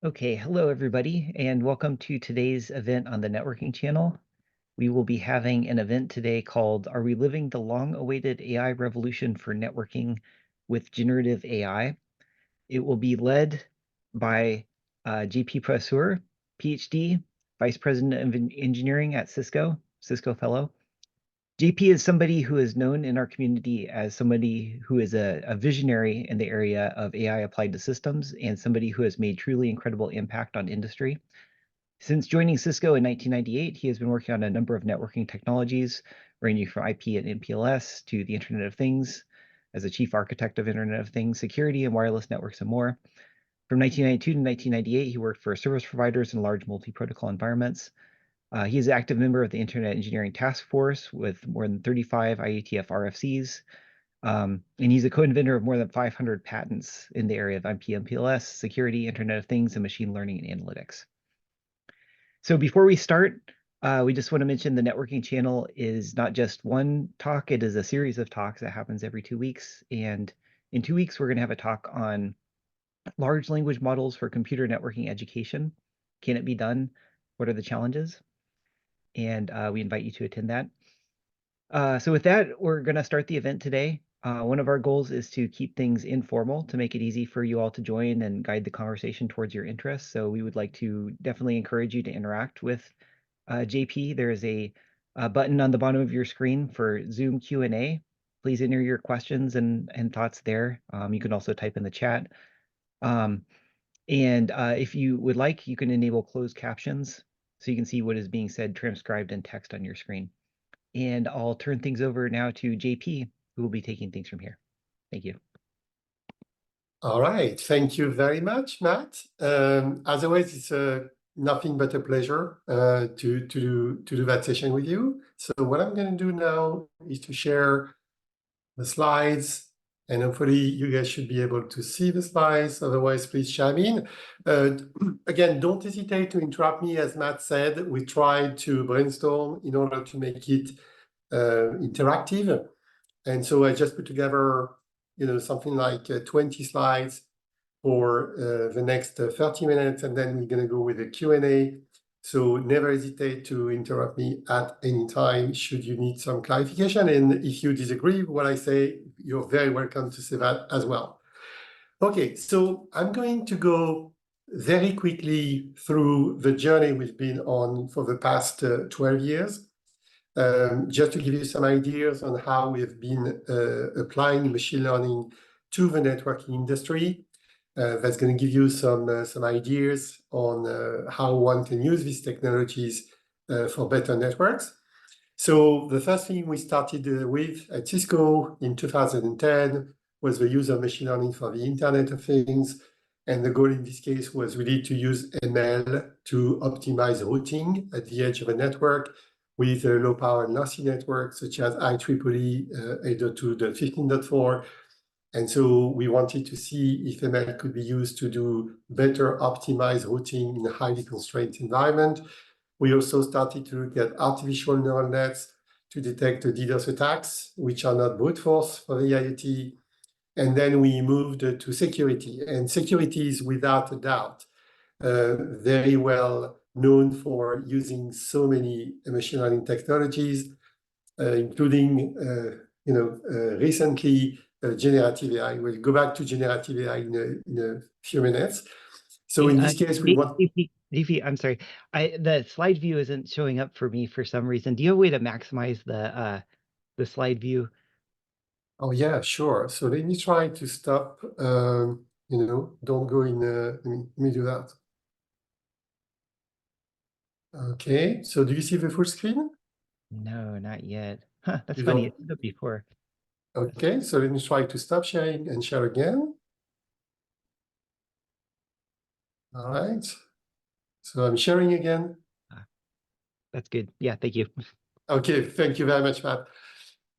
Okay, hello everybody, and welcome to today's event on the networking channel. We will be having an event today called Are We Living the Long-Awaited AI Revolution for Networking with Generative AI? It will be led by JP Vasseur, PhD, Vice President of Engineering at Cisco Fellow. JP is somebody who is known in our community as somebody who is a visionary in the area of AI applied to systems and somebody who has made truly incredible impact on industry. Since joining Cisco in 1998, he has been working on a number of networking technologies, ranging from IP and MPLS to the Internet of Things, as a chief architect of Internet of Things, security and wireless networks, and more. From 1992 to 1998, he worked for service providers in large multi-protocol environments. He is an active member of the Internet Engineering Task Force with more than 35 IETF RFCs, and he's a co-inventor of more than 500 patents in the area of IP, MPLS, security, Internet of Things, and machine learning and analytics. So before we start, we just want to mention the networking channel is not just one talk, it is a series of talks that happens every 2 weeks. And in 2 weeks, we're going to have a talk on large language models for computer networking education. Can it be done? What are the challenges? And we invite you to attend that. So with that, we're going to start the event today. One of our goals is to keep things informal to make it easy for you all to join and guide the conversation towards your interests. So we would like to definitely encourage you to interact with JP. There is a button on the bottom of your screen for Zoom Q&A. Please enter your questions and thoughts there. You can also type in the chat. If you would like, you can enable closed captions so you can see what is being said transcribed in text on your screen. And I'll turn things over now to JP, who will be taking things from here. Thank you. All right. Thank you very much, Matt. As always, it's nothing but a pleasure to do that session with you. So what I'm going to do now is to share the slides, and hopefully you guys should be able to see the slides. Otherwise, please chime in. Again, don't hesitate to interrupt me. As Matt said, we tried to brainstorm in order to make it interactive. And so I just put together, something like 20 slides for the next 30 minutes, and then we're going to go with a Q&A. So never hesitate to interrupt me at any time should you need some clarification. And if you disagree with what I say, you're very welcome to say that as well. Okay, so I'm going to go very quickly through the journey we've been on for the past 12 years, just to give you some ideas on how we've been applying machine learning to the networking industry. That's going to give you some ideas on how one can use these technologies for better networks. So the first thing we started with at Cisco in 2010 was the use of machine learning for the Internet of Things. And the goal in this case was really to use ML to optimize routing at the edge of a network with a low power and lossy network such as IEEE 802.15.4. And so we wanted to see if ML could be used to do better optimized routing in a highly constrained environment. We also started to look at artificial neural nets to detect DDoS attacks, which are not brute force for the IoT. And then we moved to security. And security is without a doubt very well known for using so many machine learning technologies, including recently generative AI. We'll go back to generative AI in a few minutes. So in this case, we want... DP, I'm sorry. The slide view isn't showing up for me for some reason. Do you have a way to maximize the slide view? Oh, yeah, sure. So let me try to stop, don't go in, let me do that. Okay, so do you see the full screen? No, not yet. Huh, that's funny. It did before. Okay, so let me try to stop sharing and share again. All right. So I'm sharing again. That's good. Yeah, thank you. Okay, thank you very much, Matt.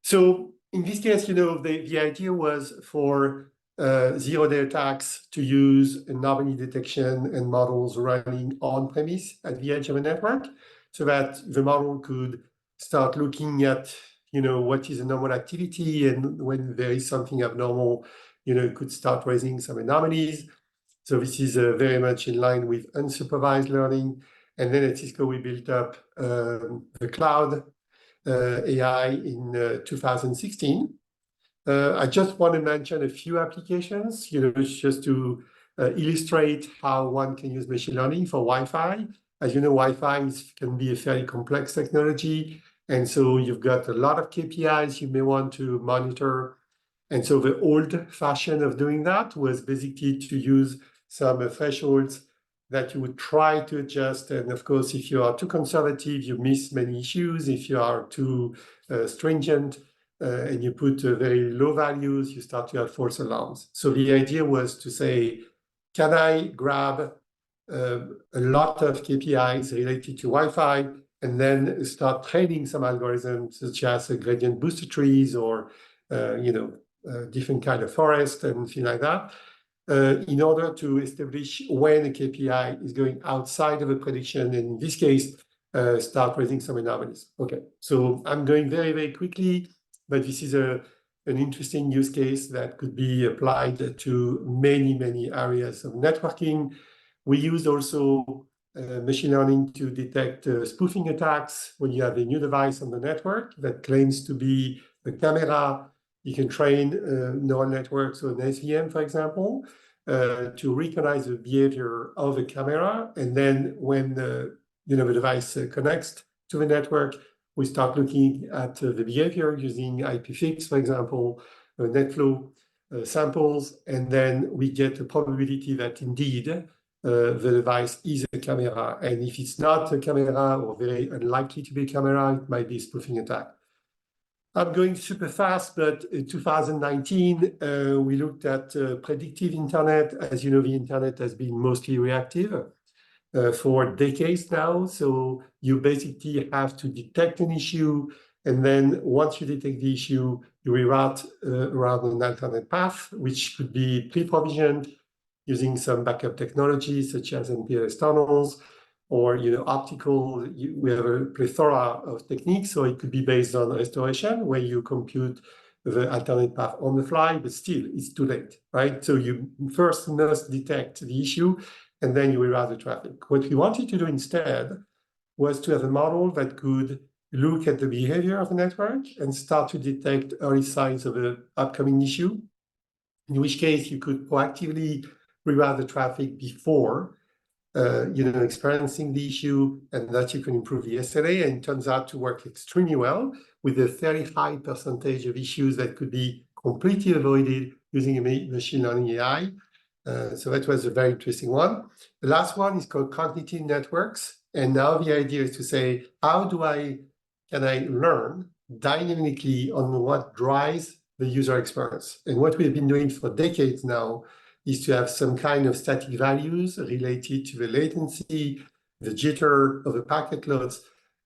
So in this case, the idea was for zero-day attacks to use anomaly detection and models running on-premise at the edge of a network so that the model could start looking at, what is a normal activity, and when there is something abnormal, it could start raising some anomalies. So this is very much in line with unsupervised learning. And then at Cisco, we built up the cloud AI in 2016. I just want to mention a few applications, just to illustrate how one can use machine learning for Wi-Fi. As you know, Wi-Fi can be a fairly complex technology. And so you've got a lot of KPIs you may want to monitor. And so the old fashion of doing that was basically to use some thresholds that you would try to adjust. And of course, if you are too conservative, you miss many issues. If you are too stringent and you put very low values, you start to have false alarms. So the idea was to say, can I grab a lot of KPIs related to Wi-Fi and then start training some algorithms such as gradient booster trees or different kind of forest and things like that, in order to establish when a KPI is going outside of a prediction, and in this case, start raising some anomalies. Okay, so I'm going very, very quickly, but this is an interesting use case that could be applied to many, many areas of networking. We used also machine learning to detect spoofing attacks. When you have a new device on the network that claims to be a camera, you can train neural networks on SVM, for example, to recognize the behavior of a camera. And then when the device connects to the network, we start looking at the behavior using IPFix, for example, NetFlow samples, and then we get a probability that indeed the device is a camera. And if it's not a camera or very unlikely to be a camera, it might be a spoofing attack. I'm going super fast, but in 2019, we looked at predictive internet. As you know, the internet has been mostly reactive for decades now. So you basically have to detect an issue. And then once you detect the issue, you reroute around an alternate path, which could be pre-provisioned using some backup technologies such as MPLS tunnels or optical. We have a plethora of techniques, so it could be based on restoration, where you compute the alternate path on the fly, but still it's too late, right? So you first must detect the issue, and then you reroute the traffic. What we wanted to do instead was to have a model that could look at the behavior of the network and start to detect early signs of an upcoming issue, in which case you could proactively reroute the traffic before experiencing the issue, and that you can improve the SLA. And it turns out to work extremely well with a very high percentage of issues that could be completely avoided using a machine learning AI. So that was a very interesting one. The last one is called cognitive networks. And now the idea is to say, how can I learn dynamically on what drives the user experience? And what we've been doing for decades now is to have some kind of static values related to the latency, the jitter of the packet loads.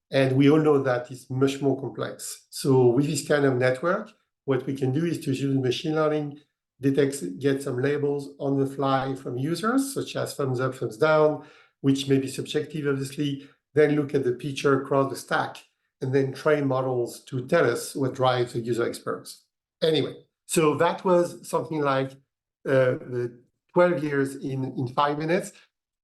And we all know that it's much more complex. So with this kind of network, what we can do is to use machine learning, get some labels on the fly from users, such as thumbs up, thumbs down, which may be subjective, obviously, then look at the picture across the stack, and then train models to tell us what drives the user experience. Anyway, so that was something like the 12 years in 5 minutes.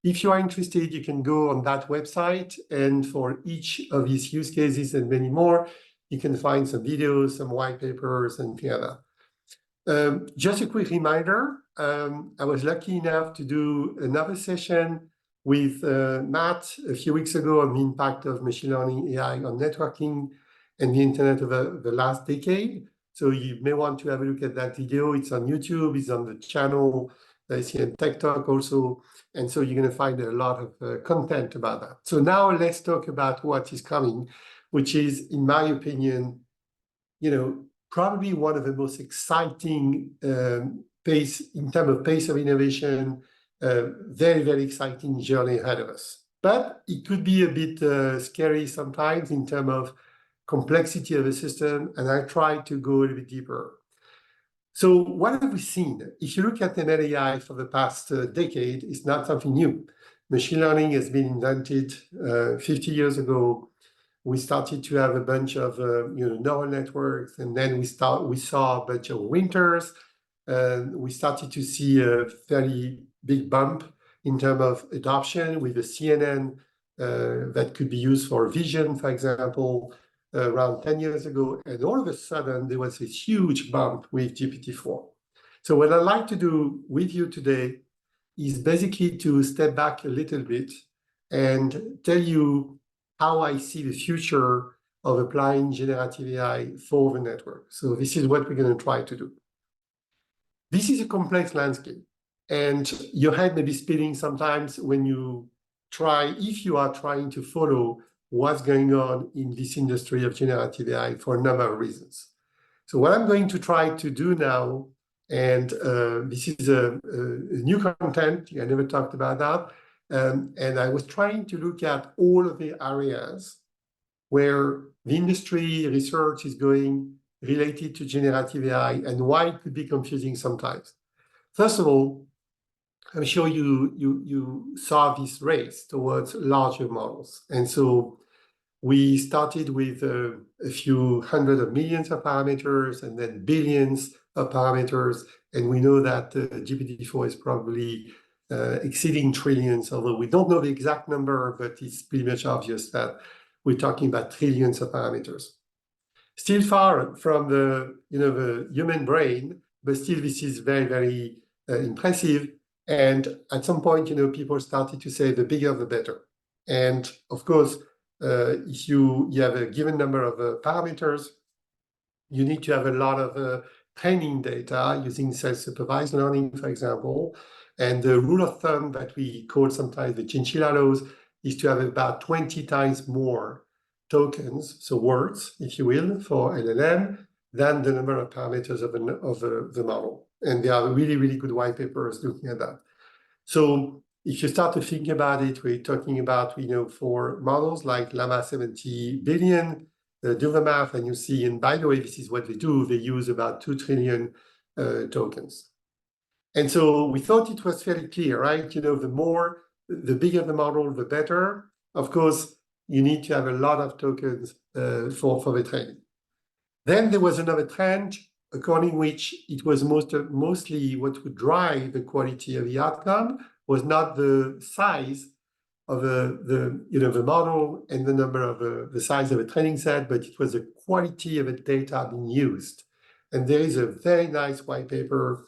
If you are interested, you can go on that website, and for each of these use cases and many more, you can find some videos, some white papers, and things like that. Just a quick reminder, I was lucky enough to do another session with Matt a few weeks ago on the impact of machine learning AI on networking and the internet over the last decade. So you may want to have a look at that video. It's on YouTube, it's on the channel, it's here in Tech Talk also. And so you're going to find a lot of content about that. So now let's talk about what is coming, which is, in my opinion, probably one of the most exciting pace in terms of pace of innovation, very, very exciting journey ahead of us. But it could be a bit scary sometimes in terms of complexity of the system, and I try to go a little bit deeper. So what have we seen? If you look at ML AI for the past decade, it's not something new. Machine learning has been invented 50 years ago. We started to have a bunch of neural networks, and then we saw a bunch of winters. We started to see a fairly big bump in terms of adoption with the CNN that could be used for vision, for example, around 10 years ago. And all of a sudden, there was this huge bump with GPT-4. So what I'd like to do with you today is basically to step back a little bit and tell you how I see the future of applying generative AI for the network. So this is what we're going to try to do. This is a complex landscape, and your head may be spinning sometimes when you try, if you are trying to follow what's going on in this industry of generative AI for a number of reasons. So what I'm going to try to do now, and this is a new content, I never talked about that, and I was trying to look at all of the areas where the industry research is going related to generative AI and why it could be confusing sometimes. First of all, I'm sure you saw this race towards larger models. And so we started with a few hundred of millions of parameters and then billions of parameters. And we know that GPT-4 is probably exceeding trillions, although we don't know the exact number, but it's pretty much obvious that we're talking about trillions of parameters. Still far from the human brain, but still this is very, very impressive. And at some point, people started to say the bigger the better. And of course, if you have a given number of parameters, you need to have a lot of training data using self-supervised learning, for example. And the rule of thumb that we call sometimes the chinchilla laws is to have about 20 times more tokens, so words, if you will, for LLM, than the number of parameters of the model. And there are really, really good white papers looking at that. So if you start to think about it, we're talking about, for models like Llama 70 billion, do the math, and you see, and by the way, this is what they do, they use about 2 trillion tokens. And so we thought it was fairly clear, right? The bigger the model, the better. Of course, you need to have a lot of tokens for the training. Then there was another trend, according which it was mostly what would drive the quality of the outcome was not the size of the model and the number of the size of a training set, but it was the quality of the data being used. And there is a very nice white paper,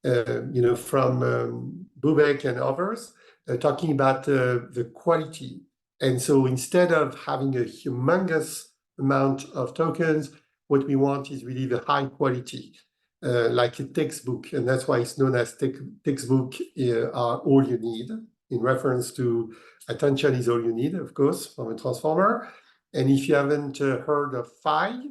from Bubek and others, talking about the quality. And so instead of having a humongous amount of tokens, what we want is really the high quality, like a textbook. And that's why it's known as textbook are all you need, in reference to attention is all you need, of course, from a transformer. And if you haven't heard of Phi,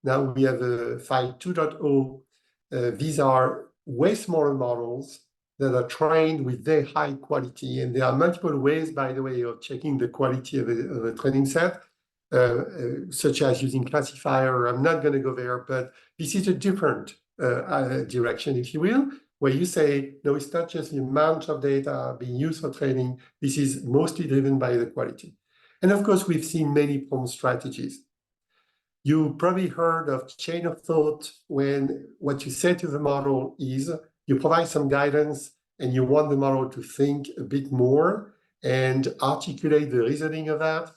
now we have a Phi 2.0. These are way smaller models that are trained with very high quality. And there are multiple ways, by the way, of checking the quality of a training set, such as using classifier. I'm not going to go there, but this is a different direction, if you will, where you say, no, it's not just the amount of data being used for training. This is mostly driven by the quality. And of course, we've seen many prompt strategies. You probably heard of chain of thought, when what you say to the model is you provide some guidance and you want the model to think a bit more and articulate the reasoning of that.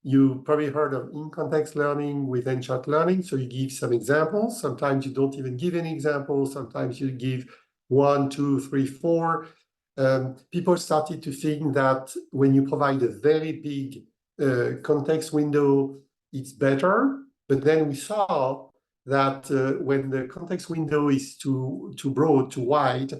You probably heard of in-context learning with in-shot learning. So you give some examples. Sometimes you don't even give any examples. Sometimes you give 1, 2, 3, 4. People started to think that when you provide a very big context window, it's better. But then we saw that when the context window is too broad, too wide,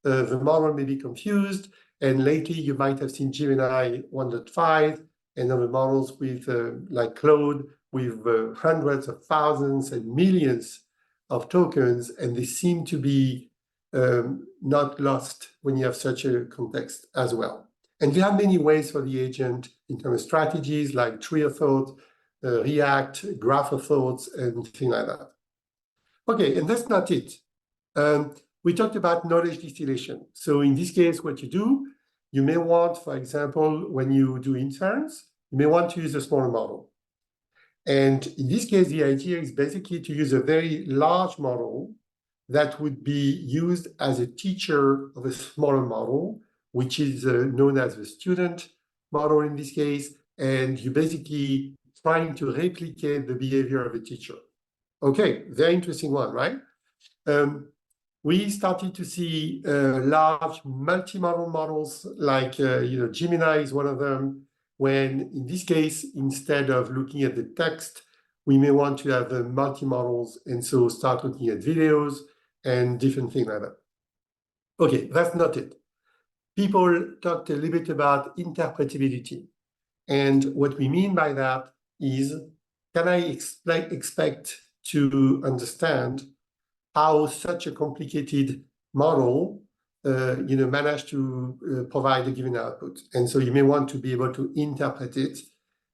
the model may be confused. And lately, you might have seen Gemini 1.5 and other models with like Claude with hundreds of thousands and millions of tokens, and they seem to be not lost when you have such a context as well. And there are many ways for the agent in terms of strategies like tree of thought, React, graph of thoughts, and things like that. Okay, and that's not it. We talked about knowledge distillation. So in this case, what you do, you may want, for example, when you do inference, you may want to use a smaller model. And in this case, the idea is basically to use a very large model that would be used as a teacher of a smaller model, which is known as the student model in this case, and you basically trying to replicate the behavior of a teacher. Okay, very interesting one, right? We started to see large multimodal models like Gemini is one of them, when in this case, instead of looking at the text, we may want to have the multimodals and so start looking at videos and different things like that. Okay, that's not it. People talked a little bit about interpretability. And what we mean by that is, can I expect to understand how such a complicated model managed to provide a given output? And so you may want to be able to interpret it.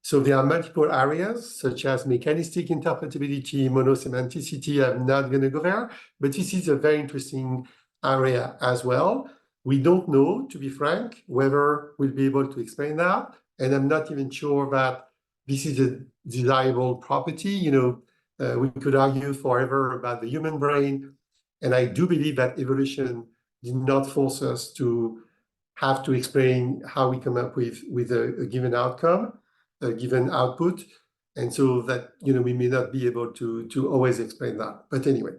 So there are multiple areas, such as mechanistic interpretability, monosemanticity. I'm not going to go there, but this is a very interesting area as well. We don't know, to be frank, whether we'll be able to explain that. And I'm not even sure that this is a desirable property. We could argue forever about the human brain. And I do believe that evolution did not force us to have to explain how we come up with a given outcome, a given output. And so that, we may not be able to always explain that. But anyway,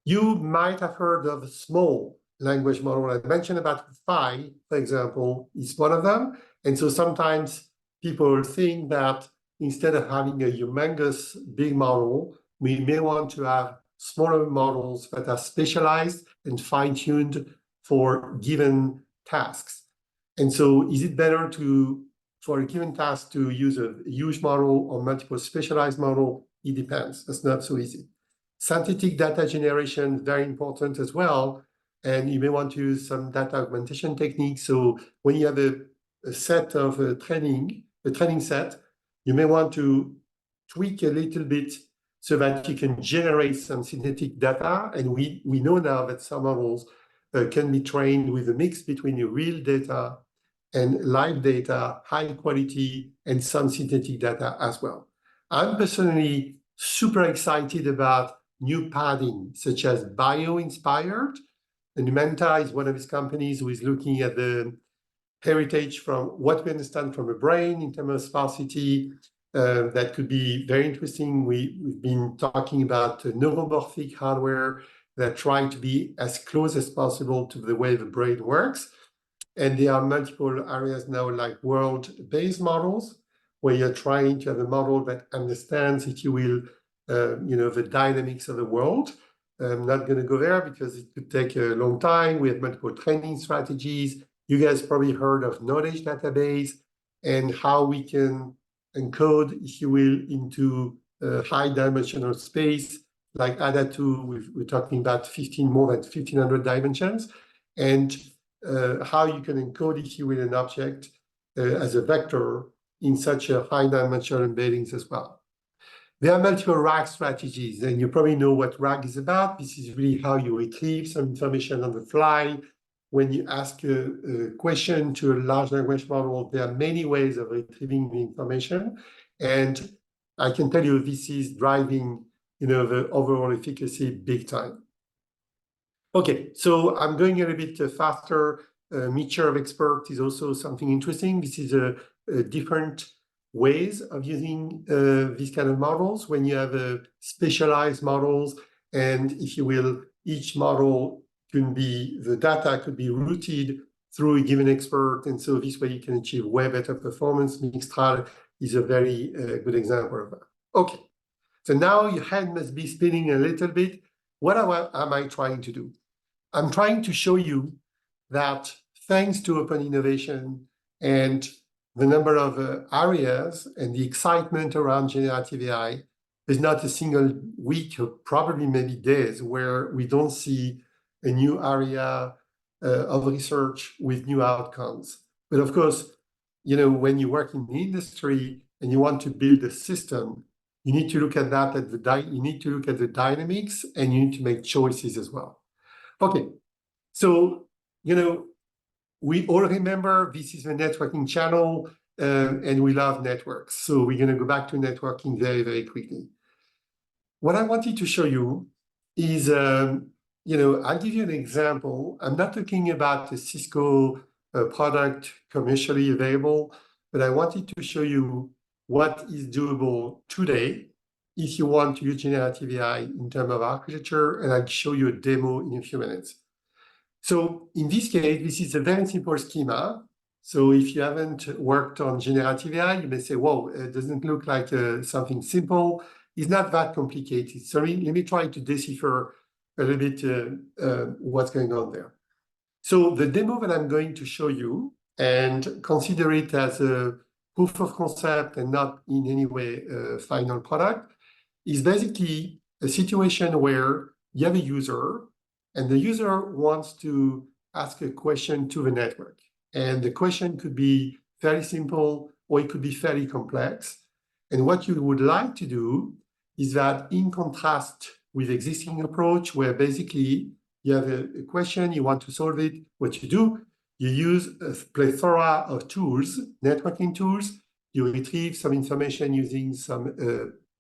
you might have heard of a small language model. I mentioned about Phi, for example, is one of them. And so sometimes people think that instead of having a humongous big model, we may want to have smaller models that are specialized and fine-tuned for given tasks. And so is it better for a given task to use a huge model or multiple specialized model? It depends. That's not so easy. Synthetic data generation, very important as well. And you may want to use some data augmentation techniques. So when you have a set of a training set, you may want to tweak a little bit so that you can generate some synthetic data. And we know now that some models can be trained with a mix between your real data and live data, high quality, and some synthetic data as well. I'm personally super excited about new padding, such as bio-inspired. And Numenta is one of these companies who is looking at the heritage from what we understand from the brain in terms of sparsity. That could be very interesting. We've been talking about neuromorphic hardware that try to be as close as possible to the way the brain works. And there are multiple areas now, like world-based models, where you're trying to have a model that understands, if you will, the dynamics of the world. I'm not going to go there because it could take a long time. We have multiple training strategies. You guys probably heard of knowledge database and how we can encode, if you will, into high-dimensional space, like ADA2. We're talking about more than 1,500 dimensions. And how you can encode, if you will, an object as a vector in such a high-dimensional embeddings as well. There are multiple RAG strategies, and you probably know what RAG is about. This is really how you retrieve some information on the fly. When you ask a question to a large language model, there are many ways of retrieving the information. And I can tell you this is driving the overall efficacy big time. Okay, so I'm going a little bit faster. Mixture of experts is also something interesting. This is a different ways of using these kind of models when you have specialized models, and if you will, each model the data could be routed through a given expert, and so this way you can achieve way better performance. Mixtral is a very good example of that. Okay, so now your head must be spinning a little bit. What am I trying to do? I'm trying to show you that thanks to open innovation and the number of areas and the excitement around generative AI, there's not a single week or probably maybe days where we don't see a new area of research with new outcomes. But of course, when you work in the industry and you want to build a system, you need to look at that you need to look at the dynamics, and you need to make choices as well. Okay, so we all remember this is a networking channel, and we love networks. So we're going to go back to networking very, very quickly. What I wanted to show you is I'll give you an example. I'm not talking about a Cisco product commercially available, but I wanted to show you what is doable today if you want to use generative AI in terms of architecture, and I'll show you a demo in a few minutes. So in this case, this is a very simple schema. So if you haven't worked on generative AI, you may say, whoa, it doesn't look like something simple. It's not that complicated. So let me try to decipher a little bit what's going on there. So the demo that I'm going to show you, and consider it as a proof of concept and not in any way a final product, is basically a situation where you have a user, and the user wants to ask a question to the network. And the question could be fairly simple, or it could be fairly complex. And what you would like to do is that, in contrast with existing approach, where basically you have a question, you want to solve it, what you do, you use a plethora of tools, networking tools. You retrieve some information using some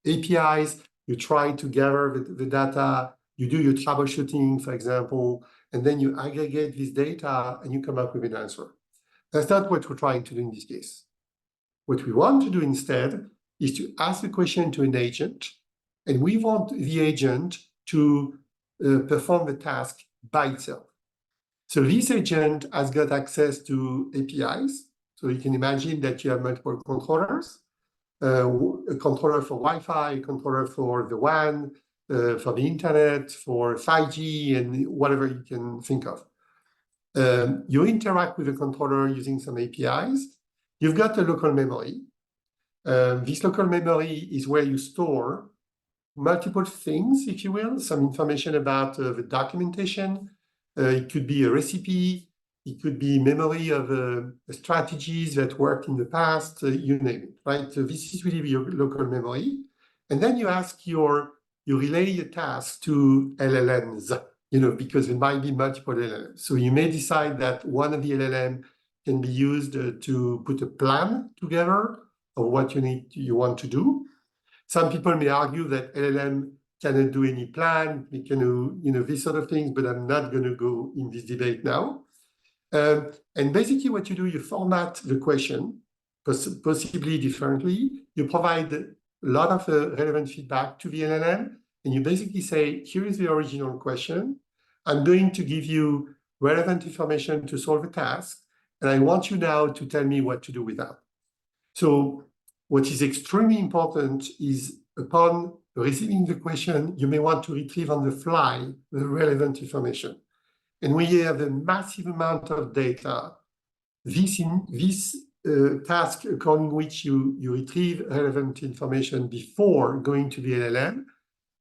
APIs, you try to gather the data, you do your troubleshooting, for example, and then you aggregate this data and you come up with an answer. That's not what we're trying to do in this case. What we want to do instead is to ask a question to an agent, and we want the agent to perform the task by itself. So this agent has got access to APIs. So you can imagine that you have multiple controllers, a controller for Wi-Fi, a controller for the WAN, for the internet, for 5G, and whatever you can think of. You interact with the controller using some APIs. You've got a local memory. This local memory is where you store multiple things, if you will, some information about the documentation. It could be a recipe. It could be memory of strategies that worked in the past, you name it, right? So this is really your local memory. And then you relay your task to LLMs, because there might be multiple LLMs. So you may decide that one of the LLM can be used to put a plan together of what you want to do. Some people may argue that LLM cannot do any plan, it can do, this sort of things, but I'm not going to go in this debate now. And basically what you do, you format the question, possibly differently. You provide a lot of relevant feedback to the LLM, and you basically say, here is the original question. I'm going to give you relevant information to solve a task, and I want you now to tell me what to do with that. So what is extremely important is, upon receiving the question, you may want to retrieve on the fly the relevant information. And when you have a massive amount of data, this task according which you retrieve relevant information before going to the LLM,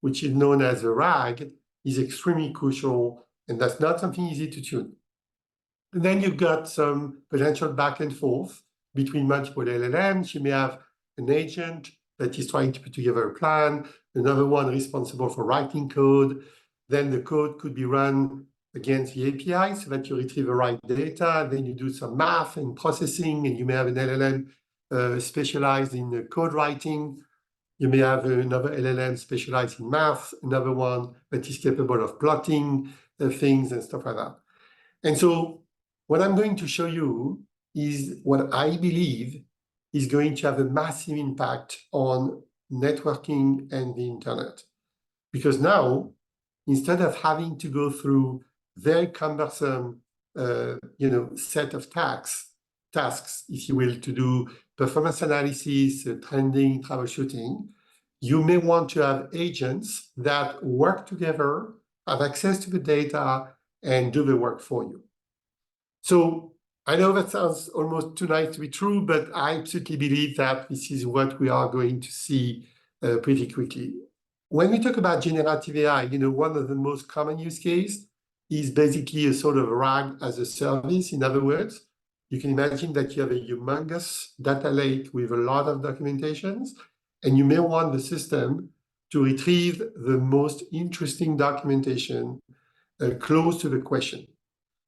which is known as a RAG, is extremely crucial, and that's not something easy to tune. And then you've got some potential back and forth between multiple LLMs. You may have an agent that is trying to put together a plan, another one responsible for writing code. Then the code could be run against the API so that you retrieve the right data. Then you do some math and processing, and you may have an LLM specialized in code writing. You may have another LLM specialized in math, another one that is capable of plotting things and stuff like that. And so what I'm going to show you is what I believe is going to have a massive impact on networking and the internet. Because now, instead of having to go through very cumbersome set of tasks, if you will, to do performance analysis, trending, troubleshooting, you may want to have agents that work together, have access to the data, and do the work for you. So I know that sounds almost too nice to be true, but I absolutely believe that this is what we are going to see pretty quickly. When we talk about generative AI, one of the most common use cases is basically a sort of RAG as a service. In other words, you can imagine that you have a humongous data lake with a lot of documentations, and you may want the system to retrieve the most interesting documentation close to the question.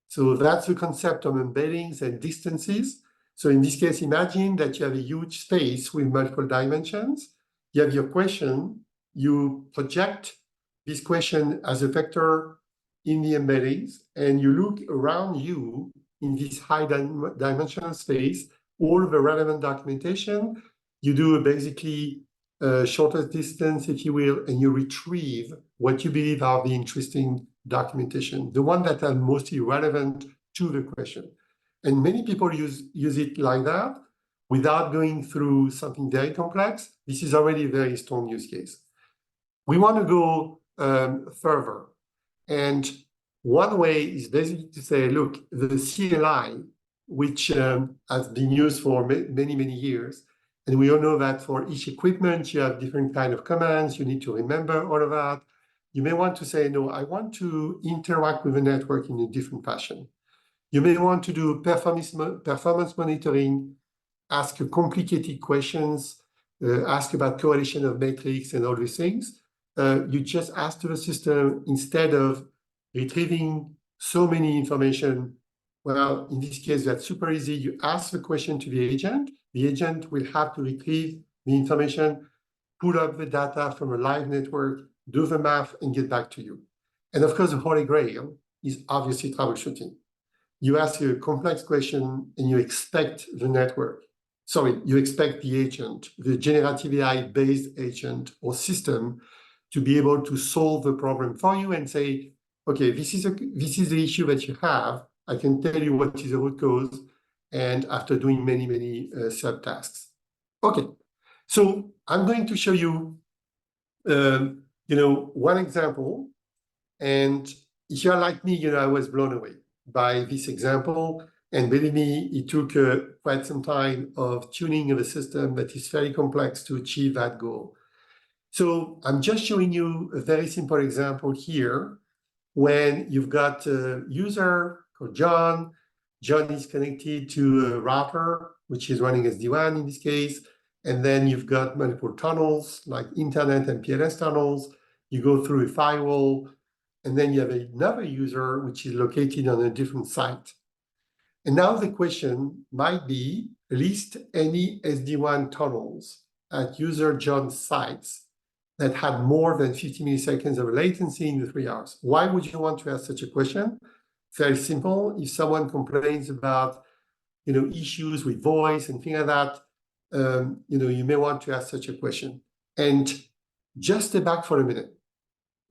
So that's the concept of embeddings and distances. So in this case, imagine that you have a huge space with multiple dimensions. You have your question, you project this question as a vector in the embeddings and you look around you in this high dimensional space, all of the relevant documentation, you do basically shortest distance, if you will, and you retrieve what you believe are the interesting documentation, the one that are mostly relevant to the question. And many people use it like that without going through something very complex. This is already a very strong use case. We want to go further. And one way is basically to say, look, the CLI, which has been used for many, many years, and we all know that for each equipment, you have different kind of commands. You need to remember all of that. You may want to say, no, I want to interact with the network in a different fashion. You may want to do performance monitoring, ask complicated questions, ask about correlation of metrics and all these things. You just ask to the system, instead of retrieving so many information. Well, in this case, that's super easy. You ask the question to the agent. The agent will have to retrieve the information, pull up the data from a live network, do the math, and get back to you. And of course, the holy grail is obviously troubleshooting. You ask a complex question and you expect the network, you expect the agent, the generative AI-based agent or system, to be able to solve the problem for you and say, okay, this is the issue that you have. I can tell you what is the root cause, and after doing many, many subtasks. Okay, so I'm going to show you, one example, and if you're like me, I was blown away by this example. And believe me, it took quite some time of tuning of a system that is very complex to achieve that goal. So I'm just showing you a very simple example here. When you've got a user called John, John is connected to a router, which is running SD-WAN in this case. And then you've got multiple tunnels, like internet and PLS tunnels. You go through a firewall, and then you have another user which is located on a different site. And now the question might be, list any SD-WAN tunnels at user John's sites that had more than 50 milliseconds of latency in the 3 hours. Why would you want to ask such a question? Very simple. If someone complains about issues with voice and things like that, you may want to ask such a question. And just step back for a minute.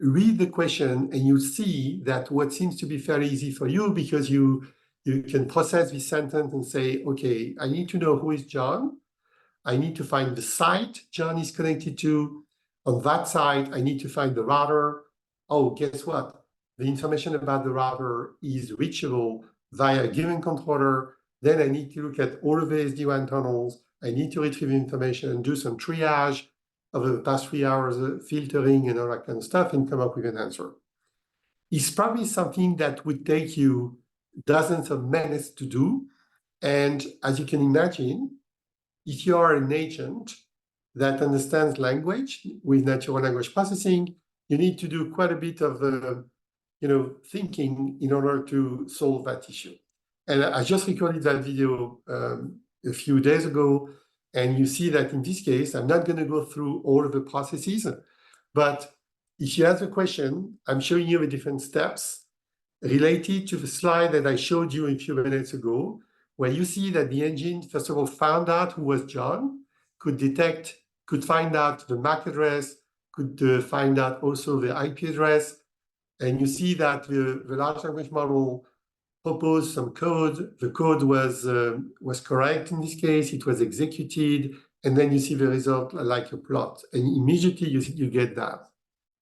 Read the question, and you'll see that what seems to be fairly easy for you, because you can process this sentence and say, okay, I need to know who is John. I need to find the site John is connected to. On that site, I need to find the router. Oh, guess what? The information about the router is reachable via a given controller. Then I need to look at all of the SD-WAN tunnels. I need to retrieve information and do some triage of the past 3 hours of filtering and all that kind of stuff, and come up with an answer. It's probably something that would take you dozens of minutes to do. And as you can imagine, if you are an agent that understands language with natural language processing, you need to do quite a bit of thinking in order to solve that issue. And I just recorded that video a few days ago, and you see that in this case, I'm not going to go through all of the processes, but if you ask a question, I'm showing you the different steps related to the slide that I showed you a few minutes ago, where you see that the engine, first of all, found out who was John, could find out the MAC address, could find out also the IP address. And you see that the large language model proposed some code. The code was correct in this case. It was executed. And then you see the result like a plot. And immediately you get that.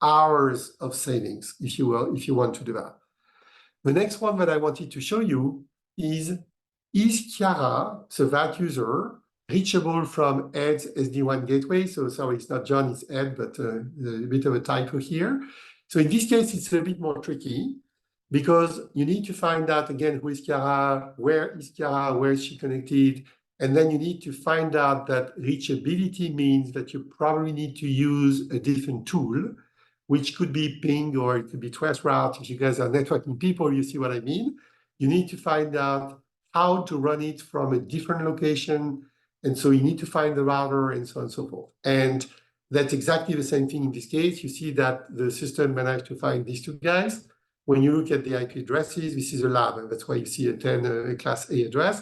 Hours of savings, if you will, if you want to do that. The next one that I wanted to show you is Chiara, so that user, reachable from Ed's SD-WAN gateway? So sorry, it's not John, it's Ed, but a bit of a typo here. So in this case, it's a bit more tricky, because you need to find out, again, who is Chiara, where is she connected? And then you need to find out that reachability means that you probably need to use a different tool, which could be ping or it could be traceroute. If you guys are networking people, you see what I mean. You need to find out how to run it from a different location. And so you need to find the router and so on and so forth. And that's exactly the same thing in this case. You see that the system managed to find these two guys. when you look at the IP addresses, this is a lab, and that's why you see a 10 a class A address.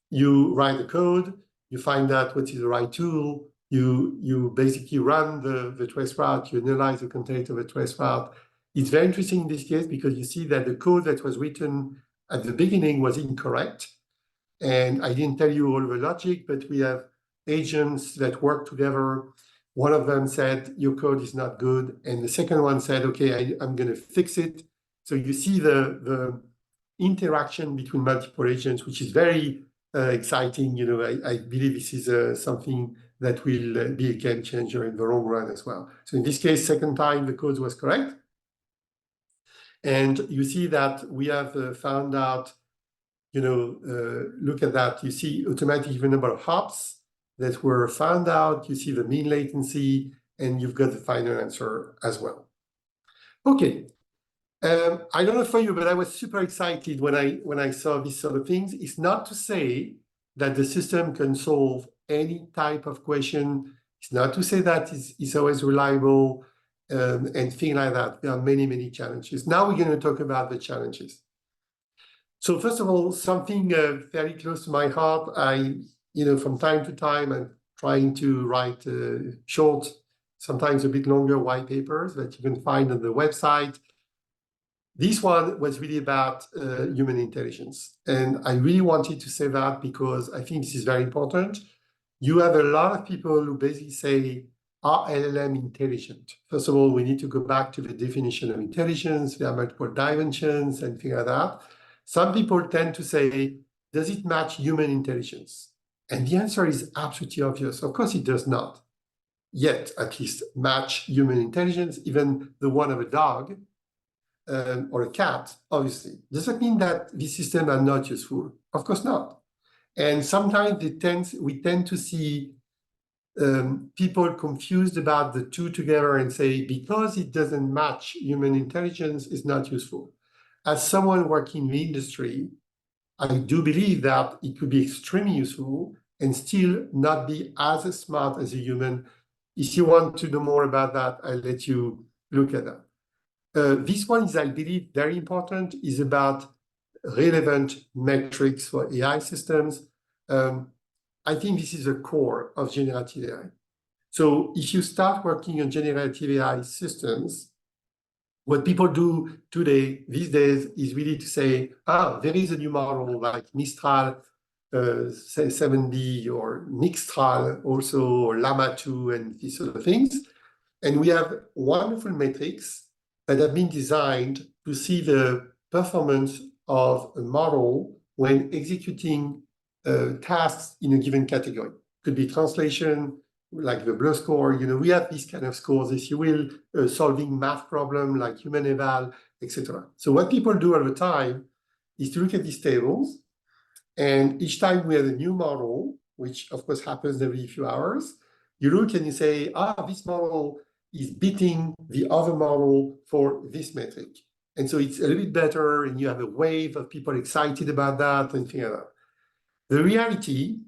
You write the code, you find out what is the right tool, you basically run the trace route, you analyze the content of the trace route. It's very interesting in this case because you see that the code that was written at the beginning was incorrect. And I didn't tell you all the logic, but we have agents that work together. One of them said, your code is not good. And the second one said, okay, I'm going to fix it. So you see the interaction between multiple agents, which is very exciting. You know, I believe this is something that will be a game changer in the long run as well. So in this case, second time, the code was correct. And you see that we have found out, you know, look at that. You see automatically the number of hops that were found out. You see the mean latency, and you've got the final answer as well. Okay. I don't know for you, but I was super excited when I saw these sort of things. It's not to say that the system can solve any type of question. It's not to say that it's always reliable and things like that. There are many, many challenges. Now we're going to talk about the challenges. So first of all, something very close to my heart. From time to time, I'm trying to write short, sometimes a bit longer white papers that you can find on the website. This one was really about human intelligence. And I really wanted to say that because I think this is very important. You have a lot of people who basically say, are LLM intelligent? First of all, we need to go back to the definition of intelligence. There are multiple dimensions and things like that. Some people tend to say, does it match human intelligence? And the answer is absolutely obvious. Of course, it does not yet, at least, match human intelligence, even the one of a dog. Or a cat, obviously. Does that mean that these systems are not useful? Of course not. And sometimes we tend to see people confused about the two together and say, because it doesn't match human intelligence, it's not useful. As someone working in the industry, I do believe that it could be extremely useful and still not be as smart as a human. If you want to know more about that, I'll let you look at that. This one is, I believe, very important, is about relevant metrics for AI systems. I think this is the core of generative AI. So if you start working on generative AI systems, what people do these days, is really to say, there is a new model like Mistral 7B or Mixtral also, or Llama 2 and these sort of things. And we have wonderful metrics that have been designed to see the performance of a model when executing tasks in a given category. Could be translation, like the BLEU score. You know, we have these kind of scores, if you will, solving math problem like human eval, etc. So what people do all the time is to look at these tables, and each time we have a new model, which of course happens every few hours, you look and you say, this model is beating the other model for this metric. And so it's a little bit better, and you have a wave of people excited about that and things like that. The reality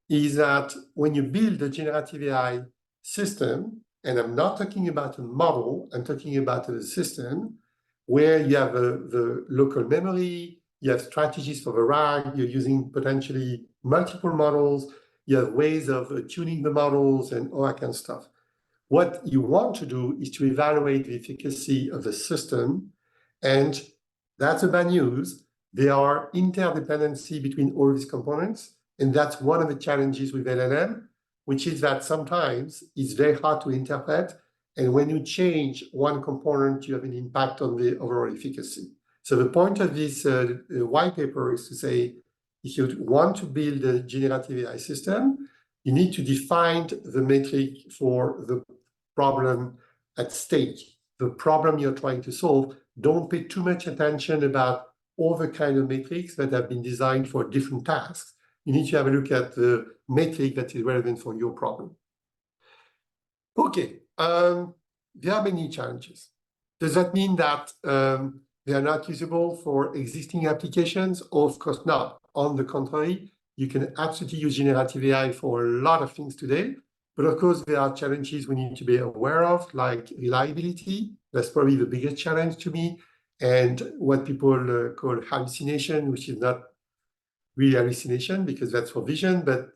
is that when you build a generative AI system, and I'm not talking about a model, I'm talking about a system where you have the local memory, you have strategies for the RAG, you're using potentially multiple models, you have ways of tuning the models and all that kind of stuff. What you want to do is to evaluate the efficacy of the system, and that's the bad news. There are interdependency between all these components, and that's one of the challenges with LLM, which is that sometimes it's very hard to interpret, and when you change one component, you have an impact on the overall efficacy. So the point of this white paper is to say, if you want to build a generative AI system, you need to define the metric for the problem at stake, the problem you're trying to solve. Don't pay too much attention about all the kind of metrics that have been designed for different tasks. You need to have a look at the metric that is relevant for your problem. Okay, there are many challenges. Does that mean that they are not usable for existing applications? Of course not. On the contrary, you can absolutely use generative AI for a lot of things today. But of course, there are challenges we need to be aware of, like reliability. That's probably the biggest challenge to me. and what people call hallucination, which is not really hallucination because that's for vision, but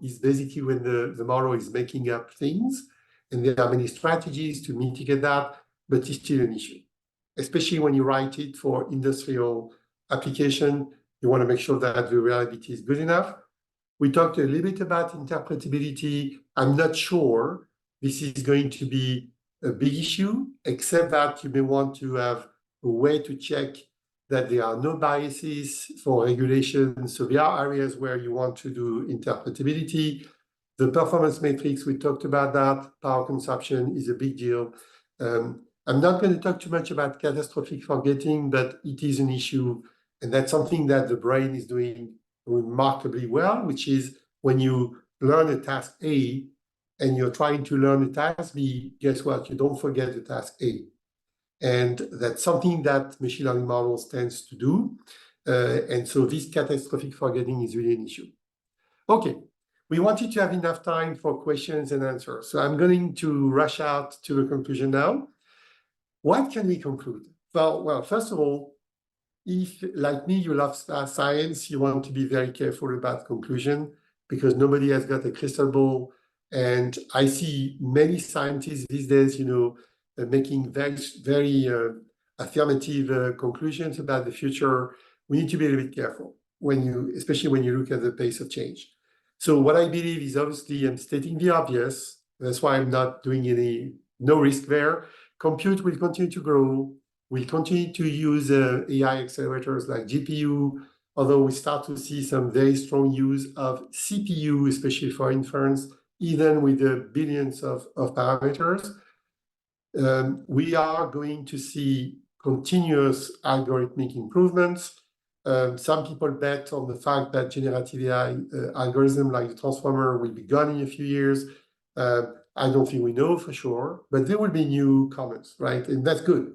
is basically when the model is making up things, and there are many strategies to mitigate that, but it's still an issue. Especially when you write it for industrial application, you want to make sure that the reliability is good enough. We talked a little bit about interpretability. I'm not sure this is going to be a big issue, except that you may want to have a way to check that there are no biases for regulation. So there are areas where you want to do interpretability. The performance matrix, we talked about that. Power consumption is a big deal. I'm not going to talk too much about catastrophic forgetting, but it is an issue. And that's something that the brain is doing remarkably well, which is when you learn a task A and you're trying to learn a task B, guess what? You don't forget the task A. And that's something that machine learning models tends to do. And so this catastrophic forgetting is really an issue. Okay, we wanted to have enough time for questions and answers. So I'm going to rush out to the conclusion now. What can we conclude? Well, first of all, if, like me, you love science, you want to be very careful about conclusion because nobody has got a crystal ball. And I see many scientists these days, making very affirmative conclusions about the future. We need to be a little bit careful especially when you look at the pace of change. So what I believe is obviously I'm stating the obvious. That's why I'm not doing no risk there. Compute will continue to grow. We'll continue to use AI accelerators like GPU, although we start to see some very strong use of CPU, especially for inference, even with the billions of parameters. We are going to see continuous algorithmic improvements. Some people bet on the fact that generative AI algorithm like the transformer will be gone in a few years. I don't think we know for sure, but there will be newcomers, right? And that's good.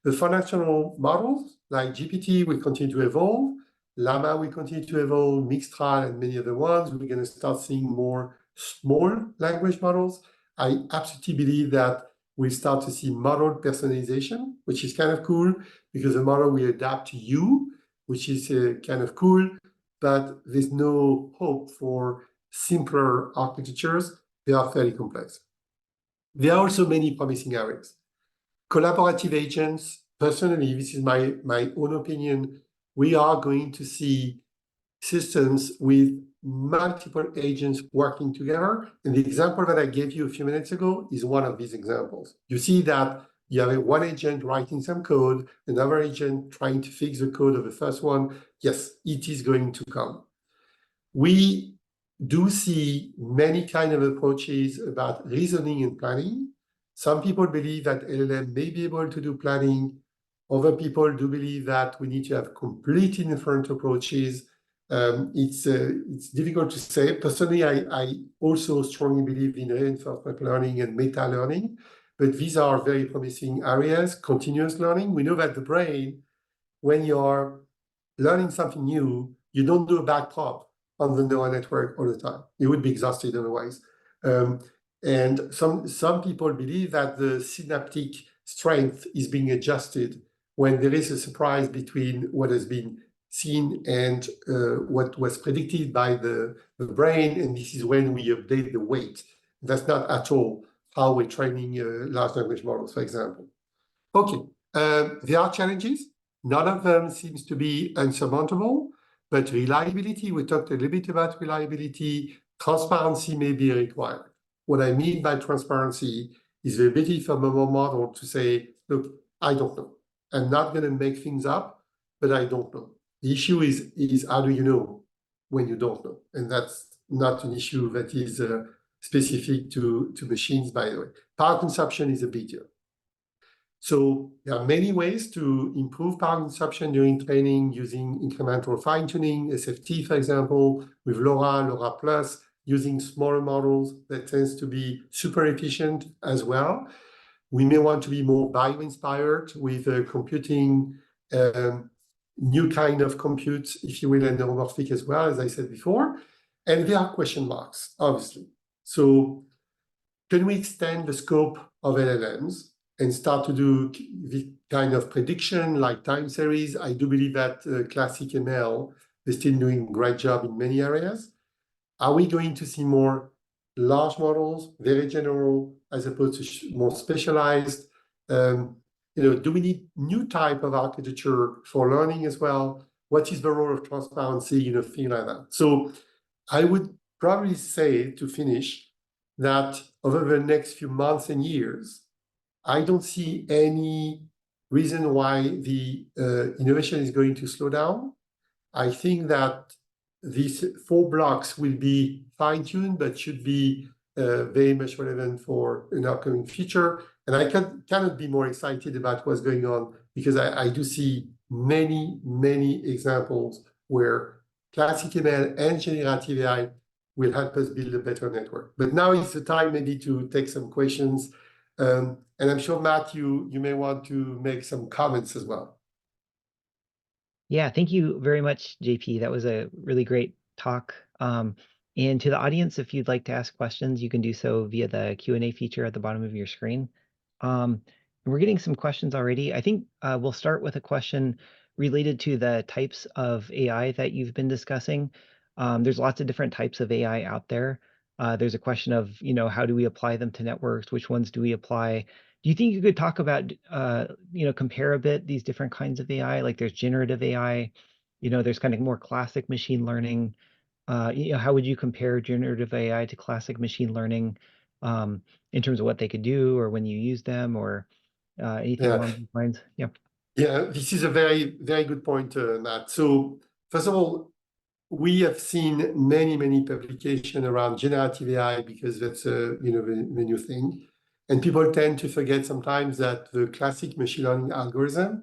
The foundational models like GPT will continue to evolve. Llama will continue to evolve, Mixtral and many other ones. We're going to start seeing more small language models. I absolutely believe that we start to see model personalization, which is kind of cool because the model will adapt to you, which is kind of cool, but there's no hope for simpler architectures. They are fairly complex. There are also many promising areas. Collaborative agents, personally, this is my own opinion, we are going to see systems with multiple agents working together. And the example that I gave you a few minutes ago is one of these examples. You see that you have one agent writing some code, another agent trying to fix the code of the first one. Yes, it is going to come. We do see many kind of approaches about reasoning and planning. Some people believe that LLM may be able to do planning. Other people do believe that we need to have completely different approaches. It's difficult to say. Personally, I also strongly believe in reinforcement learning and meta learning, but these are very promising areas. Continuous learning. We know that the brain, when you're learning something new, you don't do a back prop on the neural network all the time. You would be exhausted otherwise. And some people believe that the synaptic strength is being adjusted when there is a surprise between what has been seen and what was predicted by the brain, and this is when we update the weight. That's not at all how we're training large language models, for example. Okay, there are challenges. None of them seems to be unsurmountable, but reliability, we talked a little bit about reliability, transparency may be required. What I mean by transparency is the ability for a model to say, look, I don't know. I'm not going to make things up, but I don't know. The issue is how do you know when you don't know? And that's not an issue that is specific to machines, by the way. Power consumption is a big deal. So there are many ways to improve power consumption during training using incremental fine-tuning, SFT, for example, with LoRa Plus, using smaller models that tends to be super efficient as well. We may want to be more bio-inspired with computing, new kind of compute, if you will, and neuromorphic as well, as I said before. And there are question marks, obviously. So can we extend the scope of LLMs? and start to do this kind of prediction like time series. I do believe that classic ML is still doing a great job in many areas. Are we going to see more large models, very general, as opposed to more specialized? Do we need new type of architecture for learning as well? What is the role of transparency, things like that. So I would probably say, to finish, that over the next few months and years, I don't see any reason why the innovation is going to slow down. I think that these 4 blocks will be fine-tuned, but should be very much relevant for an upcoming future. And I cannot be more excited about what's going on, because I do see many, many examples where classic ML and generative AI will help us build a better network. But now is the time maybe to take some questions. And I'm sure, Matt, you may want to make some comments as well. Yeah, thank you very much, JP. That was a really great talk. And to the audience, if you'd like to ask questions, you can do so via the Q&A feature at the bottom of your screen. We're getting some questions already. I think we'll start with a question related to the types of AI that you've been discussing. There's lots of different types of AI out there. There's a question of, how do we apply them to networks? Which ones do we apply? Do you think you could talk about, compare a bit these different kinds of AI? Like there's generative AI, there's kind of more classic machine learning. How would you compare generative AI to classic machine learning in terms of what they could do or when you use them or anything Yeah. along those lines? Yeah. Yeah, this is a very, very good point, Matt. So first of all, we have seen many, many publications around generative AI because that's the new thing. And people tend to forget sometimes that the classic machine learning algorithm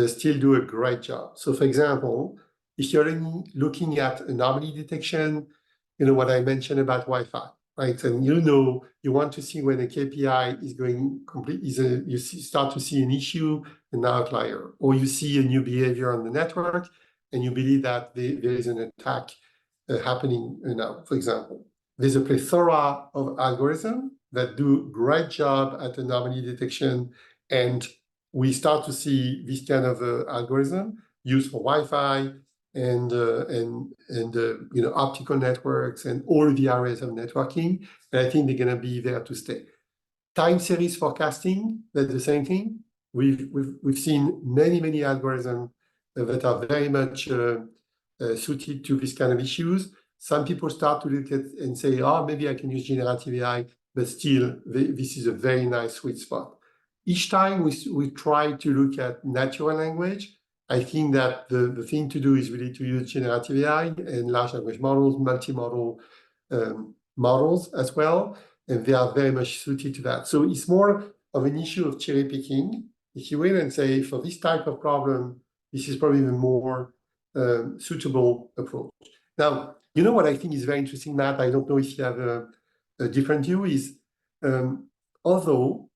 still do a great job. So for example, if you're looking at anomaly detection, what I mentioned about Wi-Fi, right? And you want to see when a KPI is going complete, start to see an issue, an outlier, or you see a new behavior on the network, and you believe that there is an attack happening now, for example. There's a plethora of algorithms that do a great job at anomaly detection, and we start to see this kind of algorithm used for Wi-Fi and optical networks and all the areas of networking. And I think they're going to be there to stay. Time series forecasting, that's the same thing. We've seen many algorithms that are very much suited to this kind of issues. Some people start to look at and say, oh, maybe I can use generative AI, but still, this is a very nice sweet spot. Each time we try to look at natural language, I think that the thing to do is really to use generative AI and large language models, multimodal models as well, and they are very much suited to that. So it's more of an issue of cherry picking, if you will, and say, for this type of problem, this is probably the more suitable approach. Now, what I think is very interesting, Matt, I don't know if you have a different view, is although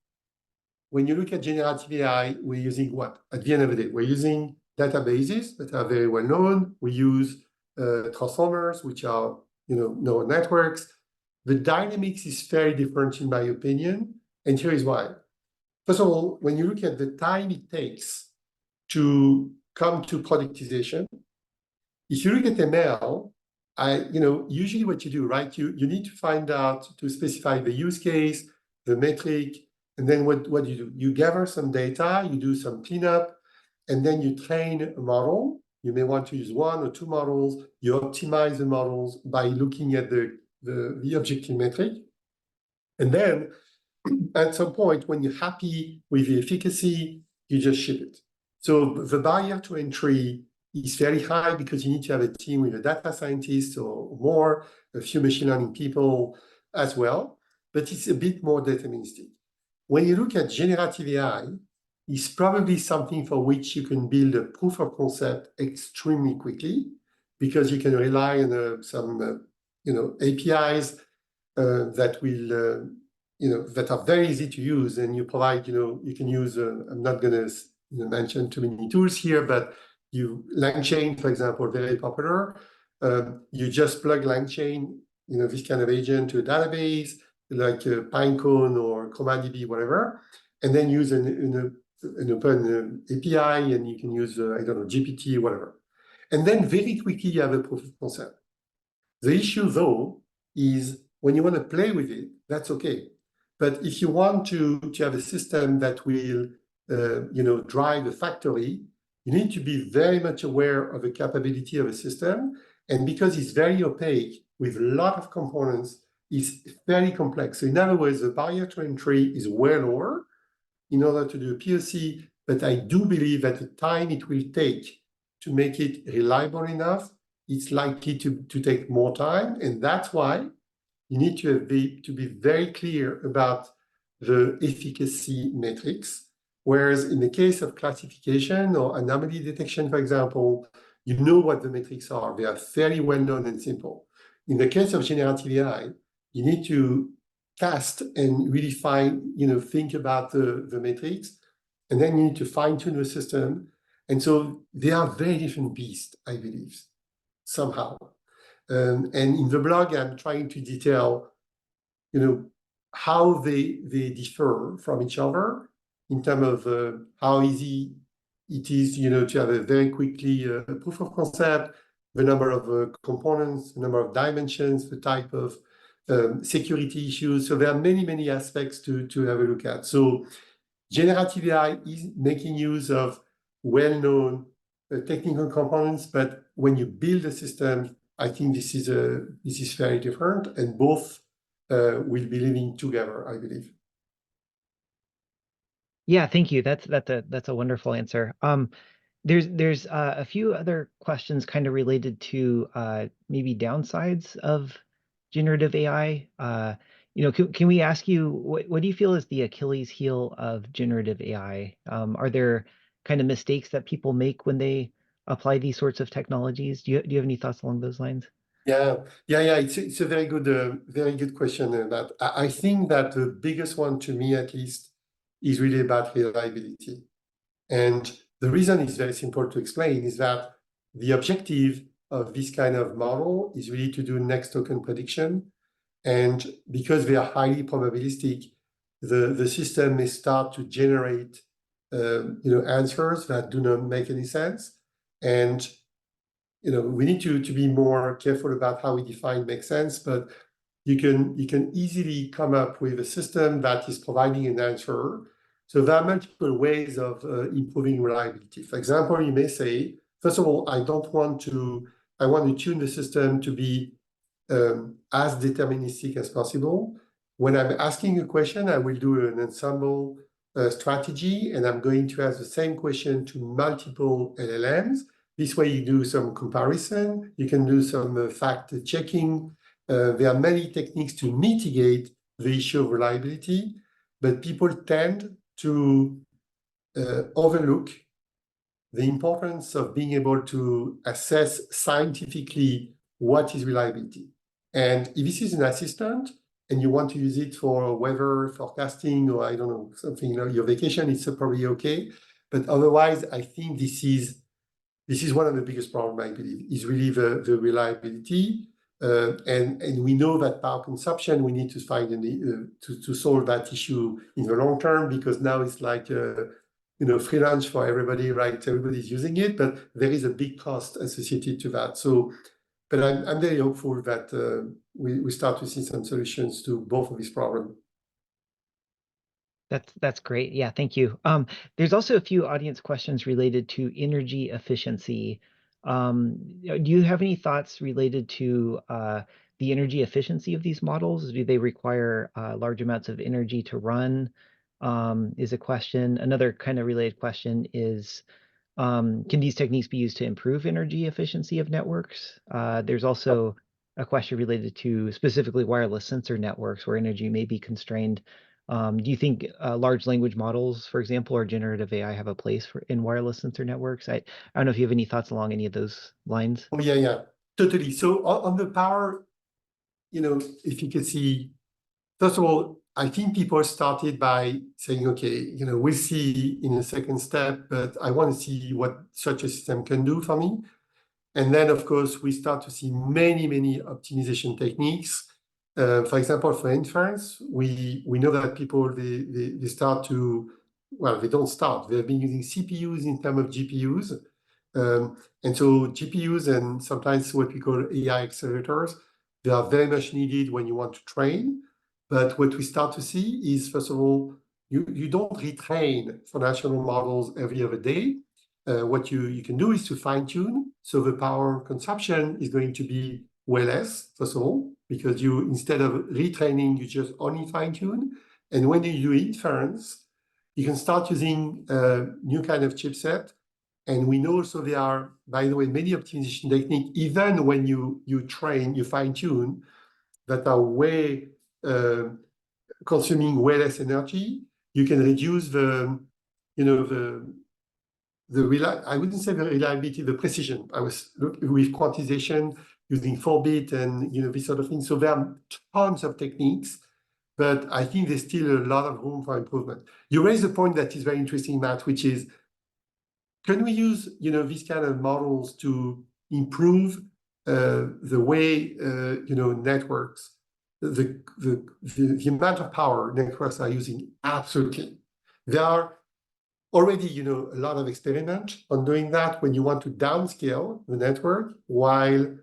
when you look at generative AI, we're using what? At the end of the day, we're using databases that are very well known. We use transformers, which are neural networks. The dynamics is very different, in my opinion, and here is why. First of all, when you look at the time it takes to come to productization, if you look at ML, usually what you do, right? You need to find out, to specify the use case, the metric, and then what do you do? You gather some data, you do some cleanup, and then you train a model. You may want to use 1 or 2 models. You optimize the models by looking at the objective metric. And then at some point, when you're happy with the efficacy, you just ship it. So the barrier to entry is very high because you need to have a team with a data scientist or more, a few machine learning people as well, but it's a bit more deterministic. When you look at generative AI, it's probably something for which you can build a proof of concept extremely quickly because you can rely on some APIs that will that are very easy to use, and you provide you can use I'm not going to mention too many tools here, but LangChain, for example, very popular. You just plug LangChain, this kind of agent, to a database like Pinecone or ChromaDB, whatever, and then use an open API, and you can use, I don't know, GPT, whatever. And then very quickly you have a proof of concept. The issue, though, is when you want to play with it, that's okay. But if you want to have a system that will, drive a factory, you need to be very much aware of the capability of a system. And because it's very opaque with a lot of components, it's very complex. So in other words, the barrier to entry is way lower in order to do a POC, but I do believe that the time it will take to make it reliable enough, it's likely to take more time. And that's why you need to be very clear about the efficacy metrics. Whereas in the case of classification or anomaly detection, for example, you know what the metrics are. They are fairly well known and simple. In the case of generative AI, you need to cast and really think about the metrics, and then you need to fine-tune the system. And so they are very different beasts, I believe, somehow. And in the blog, I'm trying to detail, how they differ from each other in terms of how easy it is, to have a very quickly proof of concept, the number of components, the number of dimensions, the type of security issues. So there are many, many aspects to have a look at. So generative AI is making use of well-known technical components, but when you build a system, I think this is very different, and both will be living together, I believe. Yeah, thank you. That's a wonderful answer. There's a few other questions kind of related to maybe downsides of generative AI. Can we ask you what do you feel is the Achilles heel of generative AI? Are there kind of mistakes that people make when they apply these sorts of technologies? Do you have any thoughts along those lines? Yeah. It's a very good question. That I think that the biggest one, to me at least, is really about reliability. And the reason is very simple to explain, is that the objective of this kind of model is really to do next token prediction. And because they are highly probabilistic, the system may start to generate answers that do not make any sense. And we need to be more careful about how we define make sense, but you can easily come up with a system that is providing an answer. So there are multiple ways of improving reliability. For example, you may say, first of all, I want to tune the system to be as deterministic as possible. When I'm asking a question, I will do an ensemble strategy, and I'm going to ask the same question to multiple LLMs. This way you do some comparison, you can do some fact checking. There are many techniques to mitigate the issue of reliability, but people tend to overlook the importance of being able to assess scientifically what is reliability. And if this is an assistant and you want to use it for weather forecasting, or I don't know, something, your vacation, it's probably okay. But otherwise, I think this is one of the biggest problems, I believe, is really the reliability. And we know that power consumption, we need to find to solve that issue in the long term, because now it's like free lunch for everybody, right? Everybody's using it, but there is a big cost associated to that. So, but I'm very hopeful that we start to see some solutions to both of these problems. That's great. Yeah, thank you. There's also a few audience questions related to energy efficiency. Do you have any thoughts related to the energy efficiency of these models? Do they require large amounts of energy to run? Is a question. Another kind of related question is, can these techniques be used to improve energy efficiency of networks? There's also a question related to specifically wireless sensor networks where energy may be constrained. Do you think large language models, for example, or generative AI have a place in wireless sensor networks? I don't know if you have any thoughts along any of those lines. Oh, yeah, totally. So on the power, efficacy, first of all, I think people started by saying, okay, we'll see in a second step, but I want to see what such a system can do for me. And then, of course, we start to see many, many optimization techniques. For example, for inference, we know that people, they start to, well, they don't start. They've been using CPUs in terms of GPUs. And so GPUs and sometimes what we call AI accelerators, they are very much needed when you want to train. But what we start to see is, first of all, you don't retrain foundational models every other day. What you can do is to fine tune. So the power consumption is going to be way less, first of all, because you, instead of retraining, you just only fine tune. And when you do inference, you can start using a new kind of chipset. And we know also there are, by the way, many optimization techniques, even when you train, you fine tune, that are way consuming way less energy. You can reduce the, I wouldn't say the reliability, the precision. I was looking with quantization using 4-bit and this sort of thing. So there are tons of techniques, but I think there's still a lot of room for improvement. You raise a point that is very interesting, Matt, which is, can we use these kind of models to improve the way networks, the amount of power networks are using? Absolutely. There are already a lot of experiment on doing that when you want to downscale the network while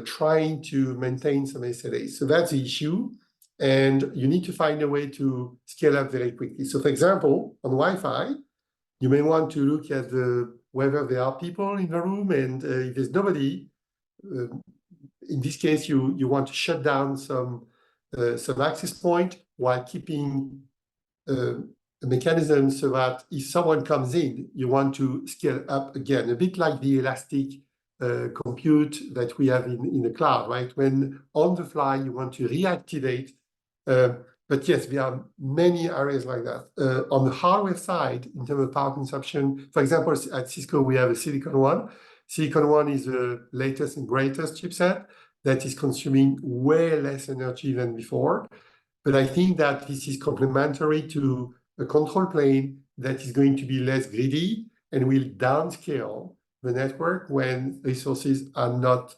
trying to maintain some SLAs. So that's the issue. And you need to find a way to scale up very quickly. So for example, on Wi-Fi, you may want to look at whether there are people in the room, and if there's nobody, in this case, you want to shut down some access point while keeping a mechanism so that if someone comes in, you want to scale up again, a bit like the elastic compute that we have in the cloud, right? When on the fly, you want to reactivate. But yes, there are many areas like that. On the hardware side, in terms of power consumption, for example, at Cisco, we have a Silicon One. Silicon One is the latest and greatest chipset that is consuming way less energy than before. But I think that this is complementary to a control plane that is going to be less greedy and will downscale the network when resources are not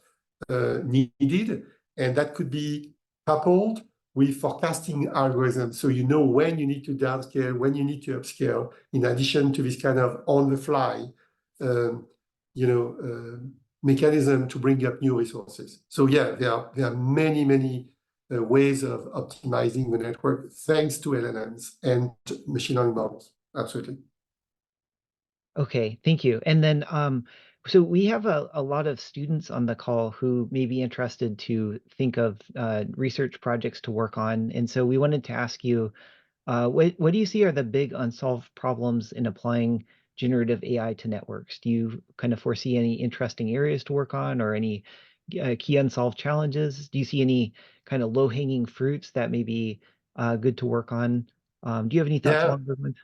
needed. And that could be coupled with forecasting algorithms. So you know when you need to downscale, when you need to upscale, in addition to this kind of on-the-fly mechanism to bring up new resources. So yeah, there are many ways of optimizing the network thanks to LLMs and machine learning models. Absolutely. Okay, thank you. And then, so we have a lot of students on the call who may be interested to think of research projects to work on. And so we wanted to ask you, what do you see are the big unsolved problems in applying generative AI to networks? Do you kind of foresee any interesting areas to work on or any key unsolved challenges? Do you see any kind of low-hanging fruits that may be good to work on? Do you have any thoughts Yeah, along those lines?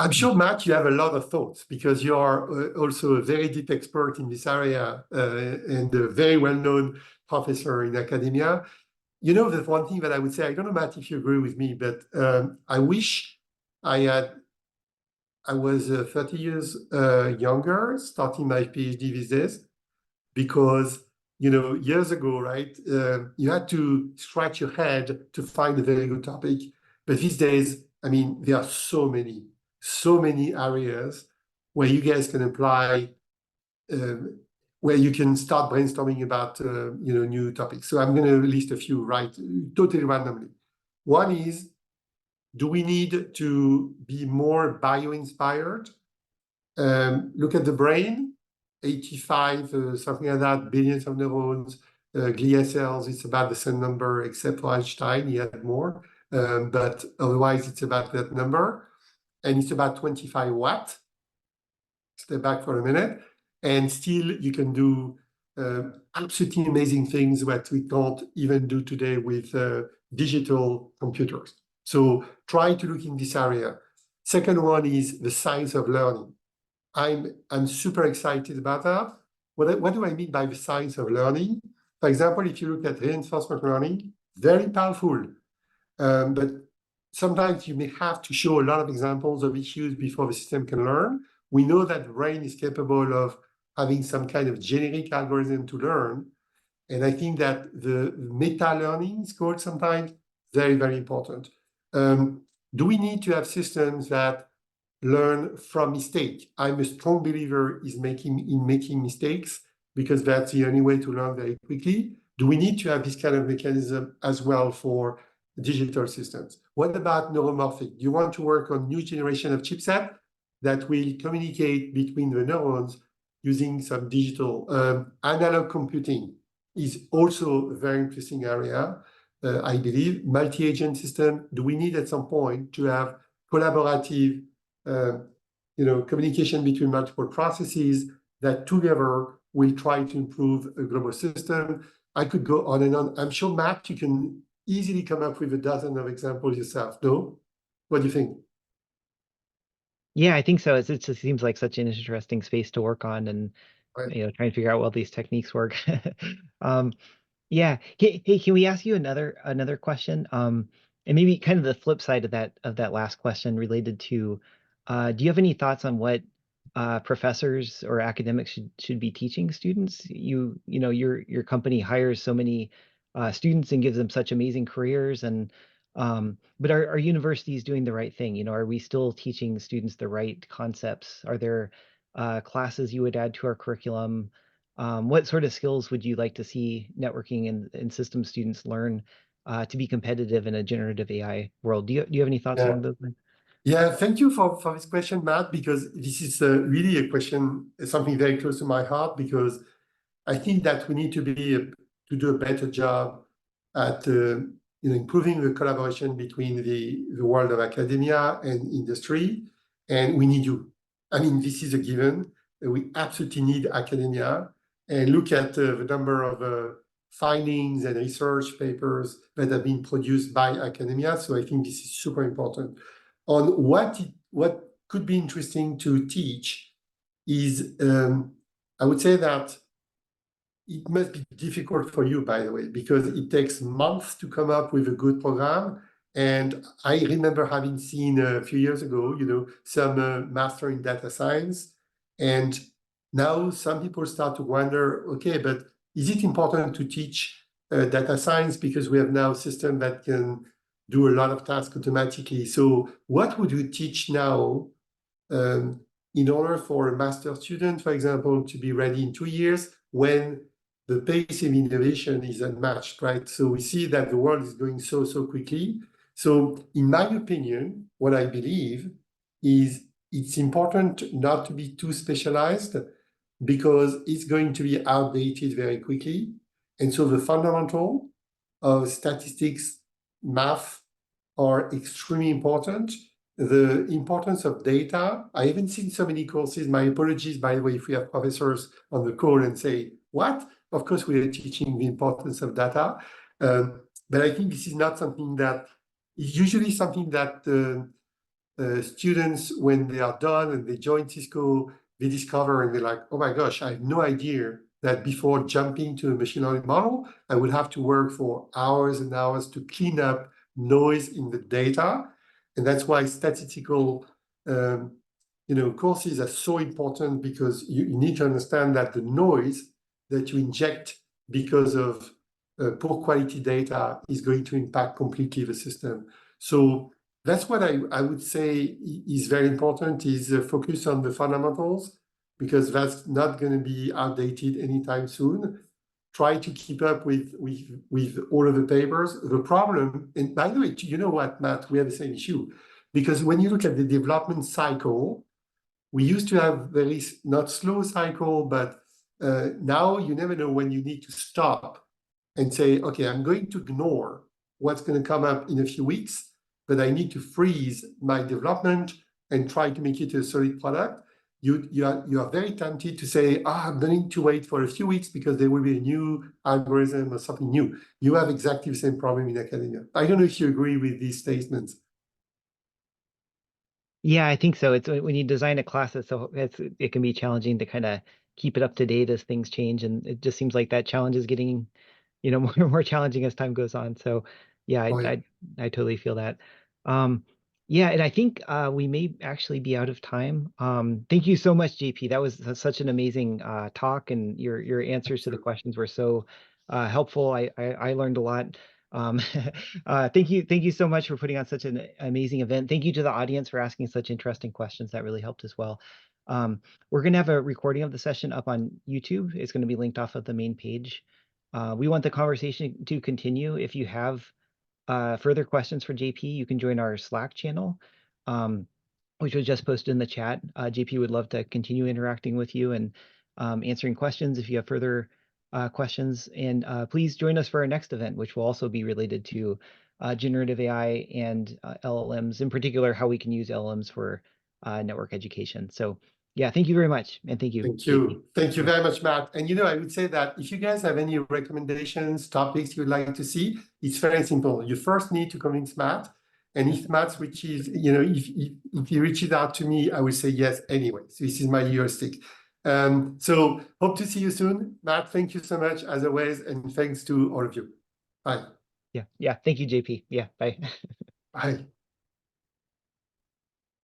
I'm sure, Matt, you have a lot of thoughts because you are also a very deep expert in this area and a very well-known professor in academia. There's one thing that I would say, I don't know, Matt, if you agree with me, but I wish I was 30 years younger, starting my PhD these days, because years ago, right, you had to scratch your head to find a very good topic. But these days, I mean, there are so many areas where you guys can apply, where you can start brainstorming about new topics. So I'm going to list a few, right, totally randomly. One is, do we need to be more bio-inspired? Look at the brain, 85, something like that, billions of neurons, glia cells, it's about the same number, except for Einstein, he had more. But otherwise, it's about that number. And it's about 25 watts. Step back for a minute. And still, you can do absolutely amazing things that we can't even do today with digital computers. So try to look in this area. Second one is the science of learning. I'm super excited about that. What do I mean by the science of learning? For example, if you look at reinforcement learning, very powerful. But sometimes you may have to show a lot of examples of issues before the system can learn. We know that the brain is capable of having some kind of generic algorithm to learn. And I think that the meta learning is called sometimes very, very important. Do we need to have systems that learn from mistake? I'm a strong believer in making mistakes because that's the only way to learn very quickly. Do we need to have this kind of mechanism as well for digital systems? What about neuromorphic? Do you want to work on new generation of chipset that will communicate between the neurons using some digital analog computing is also a very interesting area. I believe multi-agent system. Do we need at some point to have collaborative, communication between multiple processes that together will try to improve a global system? I could go on and on. I'm sure, Matt, you can easily come up with a dozen of examples yourself. No? What do you think? Yeah, I think so. It just seems like such an interesting space to work on, and Right. trying to figure out how all these techniques work. Um, Yeah. Hey, can we ask you another question? And maybe kind of the flip side of that last question related to, do you have any thoughts on what professors or academics should be teaching students? Your company hires so many students and gives them such amazing careers, and but are universities doing the right thing? Are we still teaching students the right concepts? Are there classes you would add to our curriculum? What sort of skills would you like to see networking and system students learn to be competitive in a generative AI world? Do you have any thoughts Yeah. along those lines? Yeah, thank you for this question, Matt, because this is really a question, something very close to my heart, because I think that we need to do a better job at improving the collaboration between the world of academia and industry, and we need you. I mean, this is a given. We absolutely need academia, and look at the number of findings and research papers that have been produced by academia. So I think this is super important. On what could be interesting to teach is, I would say that it must be difficult for you, by the way, because it takes months to come up with a good program. And I remember having seen a few years ago, some master in data science. And now some people start to wonder, okay, but is it important to teach data science because we have now a system that can do a lot of tasks automatically? So what would you teach now in order for a master student, for example, to be ready in 2 years when the pace of innovation is unmatched, right? So we see that the world is going so quickly. So in my opinion, what I believe is it's important not to be too specialized because it's going to be outdated very quickly. And so the fundamental of statistics, math are extremely important. The importance of data. I haven't seen so many courses. My apologies, by the way, if we have professors on the call and say, what? Of course, we are teaching the importance of data. But I think this is not something that is usually something that students, when they are done and they join Cisco, they discover and they're like, oh my gosh, I had no idea that before jumping to a machine learning model, I would have to work for hours and hours to clean up noise in the data. And that's why statistical courses are so important, because you need to understand that the noise that you inject because of poor quality data is going to impact completely the system. So that's what I would say is very important, is focus on the fundamentals, because that's not going to be outdated anytime soon. Try to keep up with all of the papers. The problem, and by the way, you know what, Matt, we have the same issue, because when you look at the development cycle, we used to have very not slow cycle, but now you never know when you need to stop and say, okay, I'm going to ignore what's going to come up in a few weeks, but I need to freeze my development and try to make it a solid product. You are very tempted to say, I'm going to wait for a few weeks because there will be a new algorithm or something new. You have exactly the same problem in academia. I don't know if you agree with these statements. Yeah, I think so. It's when you design a class, it can be challenging to kind of keep it up to date as things change, and it just seems like that challenge is getting, more and more challenging as time goes on. So, yeah, Oh, I yeah. I, I totally feel that. Yeah, and I think we may actually be out of time. Thank you so much, JP. That was such an amazing talk, and your answers to the questions were so helpful. I learned a lot. Thank you so much for putting on such an amazing event. Thank you to the audience for asking such interesting questions. That really helped as well. We're going to have a recording of the session up on YouTube. It's going to be linked off of the main page. We want the conversation to continue. If you have further questions for JP, you can join our Slack channel, which was just posted in the chat. JP would love to continue interacting with you and answering questions if you have further questions. And please join us for our next event, which will also be related to generative AI and LLMs, in particular, how we can use LLMs for network education. So yeah, thank you very much. And thank you, Thank JP. you. Thank you Yeah. very much, Matt. And I would say that if you guys have any recommendations, topics you'd like to see, it's very simple. You first need to convince Matt. And if Matt reaches, if he reaches out to me, I will say yes anyway. So this is my heuristic. So hope to see you soon. Matt, thank you so much as always. And thanks to all of you. Bye. Yeah. Thank you, JP. Yeah. Bye. Bye.